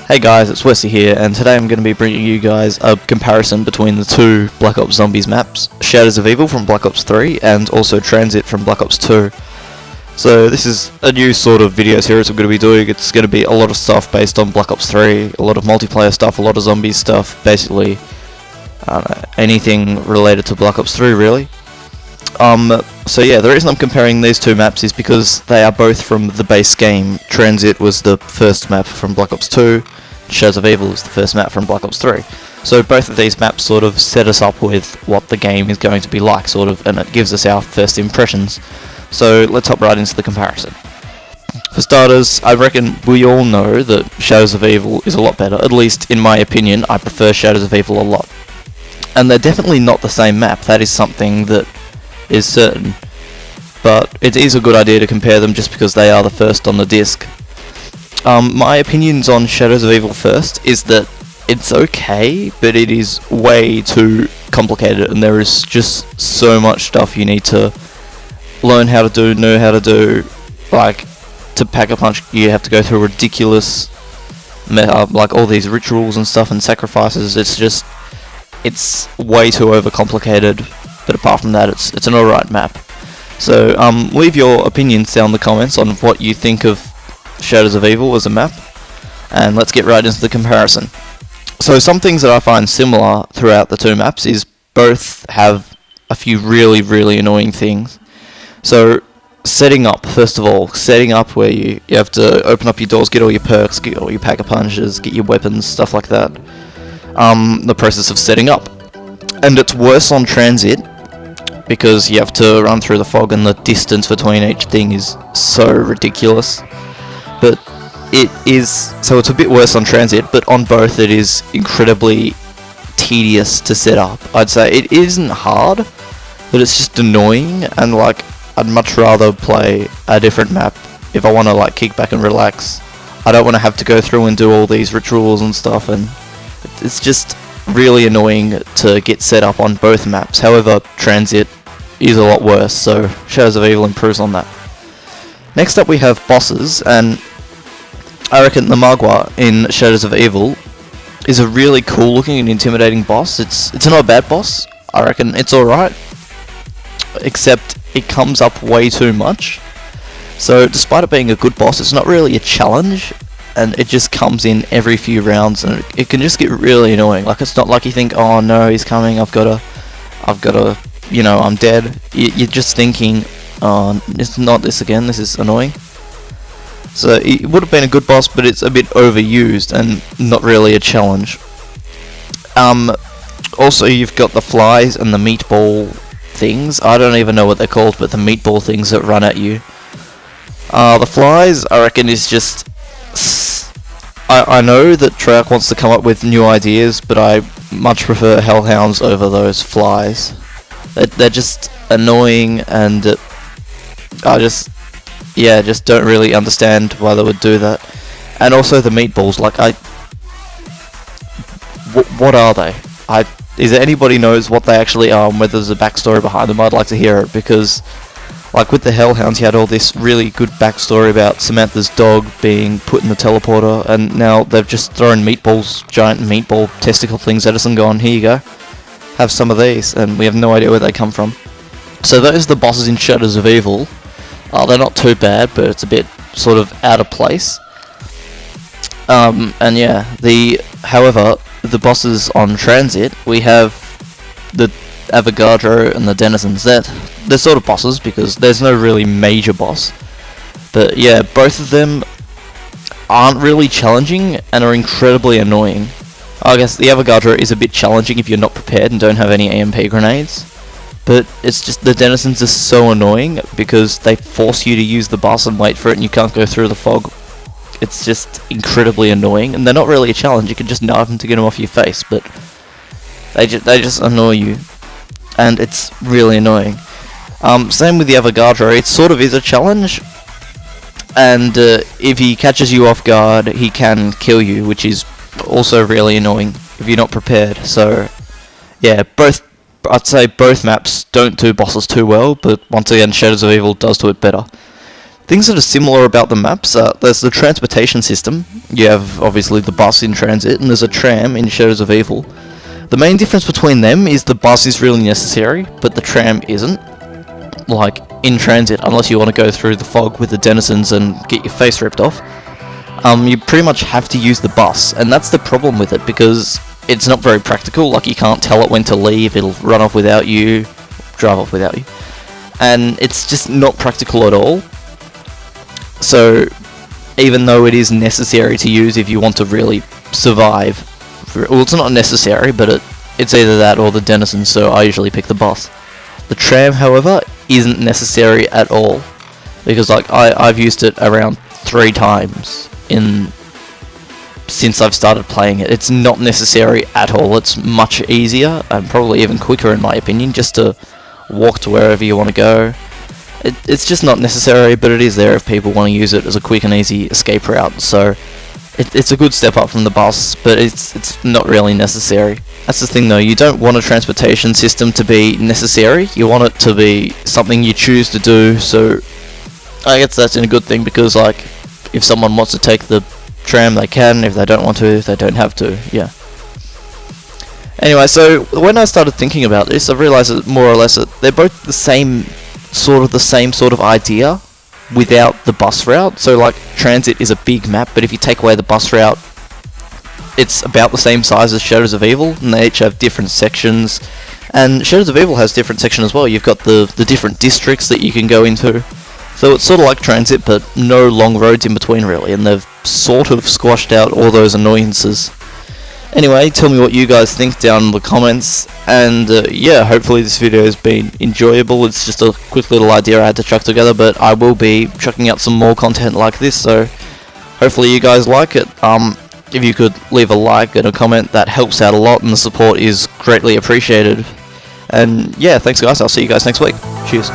Hey guys, it's Wesley here, and today I'm going to be bringing you guys a comparison between the two Black Ops Zombies maps, Shadows of Evil from Black Ops 3 and also Tranzit from Black Ops 2. So this is a new sort of video series I'm going to be doing. It's going to be a lot of stuff based on Black Ops 3, a lot of multiplayer stuff, a lot of zombies stuff, basically anything related to Black Ops 3 really. So yeah, the reason I'm comparing these two maps is because they are both from the base game. Tranzit was the first map from Black Ops 2, Shadows of Evil was the first map from Black Ops 3. So both of these maps sort of set us up with what the game is going to be like, sort of, and it gives us our first impressions. So let's hop right into the comparison. For starters, I reckon we all know that Shadows of Evil is a lot better. At least in my opinion, I prefer Shadows of Evil a lot. And they're definitely not the same map, that is something that is certain. But it is a good idea to compare them just because they are the first on the disc. My opinions on Shadows of Evil first is that it's okay, but it is way too complicated and there is just so much stuff you need to learn how to do, know how to do. Like, to pack a punch you have to go through ridiculous like all these rituals and stuff and sacrifices. It's way too overcomplicated, but apart from that it's an alright map. So leave your opinions down in the comments on what you think of Shadows of Evil as a map, and let's get right into the comparison. So some things that I find similar throughout the two maps is both have a few really annoying things. So setting up, first of all, setting up where you have to open up your doors, get all your perks, get all your pack-a-punches, get your weapons, stuff like that. The process of setting up. And it's worse on Transit because you have to run through the fog and the distance between each thing is so ridiculous. But so it's a bit worse on Transit, but on both it is incredibly tedious to set up. I'd say it isn't hard, but it's just annoying, and like I'd much rather play a different map if I want to like kick back and relax. I don't want to have to go through and do all these rituals and stuff, and it's just really annoying to get set up on both maps. However, Transit is a lot worse, so Shadows of Evil improves on that. Next up we have bosses, and I reckon the Magua in Shadows of Evil is a really cool looking and intimidating boss. It's not a bad boss. I reckon it's alright, except it comes up way too much. So despite it being a good boss, it's not really a challenge, and it just comes in every few rounds, and it can just get really annoying. Like, it's not like you think, oh no, he's coming, I've gotta, you know, I'm dead. You're just thinking, oh, it's not this again, this is annoying. So it would have been a good boss, but it's a bit overused and not really a challenge. Also, you've got the flies and the meatball things. I don't even know what they're called, but the meatball things that run at you. The flies, I reckon, is just... I know that Treyarch wants to come up with new ideas, but I much prefer hellhounds over those flies. They're just annoying, and I just don't really understand why they would do that. And also the meatballs, like what are they? Is there anybody knows what they actually are and whether there's a backstory behind them? I'd like to hear it, because like with the hellhounds you had all this really good backstory about Samantha's dog being put in the teleporter, and now they've just thrown meatballs, giant meatball testicle things at us and gone, here you go, have some of these, and we have no idea where they come from. So those are the bosses in Shadows of Evil. They're not too bad, but it's a bit sort of out of place. And yeah, however, the bosses on Transit, we have the Avogadro and the Denizens. They're sort of bosses because there's no really major boss. But yeah, both of them aren't really challenging and are incredibly annoying. I guess the Avogadro is a bit challenging if you're not prepared and don't have any AMP grenades. But it's just, the Denizens are so annoying because they force you to use the bus and wait for it and you can't go through the fog. It's just incredibly annoying, and they're not really a challenge. You can just knife them to get them off your face, but they just annoy you, and it's really annoying. Same with the Avogadro, it sort of is a challenge, and if he catches you off guard, he can kill you, which is also really annoying if you're not prepared. So yeah, I'd say both maps don't do bosses too well, but once again, Shadows of Evil does do it better. Things that are similar about the maps, there's the transportation system. You have obviously the bus in Transit, and there's a tram in Shadows of Evil. The main difference between them is the bus is really necessary, but the tram isn't. Like, in Transit, unless you want to go through the fog with the denizens and get your face ripped off, you pretty much have to use the bus, and that's the problem with it, because it's not very practical. Like, you can't tell it when to leave, it'll run off without you, drive off without you, and it's just not practical at all. So, even though it is necessary to use if you want to really survive, well, it's not necessary, but it's either that or the denizens, so I usually pick the bus. The tram, however, isn't necessary at all, because like I've used it around 3 times since I've started playing it. It's not necessary at all. It's much easier and probably even quicker in my opinion, just to walk to wherever you want to go. It's just not necessary, but it is there if people want to use it as a quick and easy escape route. So it's a good step up from the bus, but it's not really necessary. That's the thing though, you don't want a transportation system to be necessary, you want it to be something you choose to do. So I guess that's a good thing, because like, if someone wants to take the tram they can, if they don't want to, they don't have to, yeah. Anyway, so when I started thinking about this, I realised that more or less that they're both the same sort of idea without the bus route. So like, Transit is a big map, but if you take away the bus route, it's about the same size as Shadows of Evil, and they each have different sections. And Shadows of Evil has different sections as well. You've got the different districts that you can go into. So it's sort of like Transit, but no long roads in between really, and they've sort of squashed out all those annoyances. Anyway, tell me what you guys think down in the comments, and yeah, hopefully this video has been enjoyable. It's just a quick little idea I had to chuck together, but I will be chucking out some more content like this, so hopefully you guys like it. If you could leave a like and a comment, that helps out a lot, and the support is greatly appreciated. And yeah, thanks guys, I'll see you guys next week. Cheers.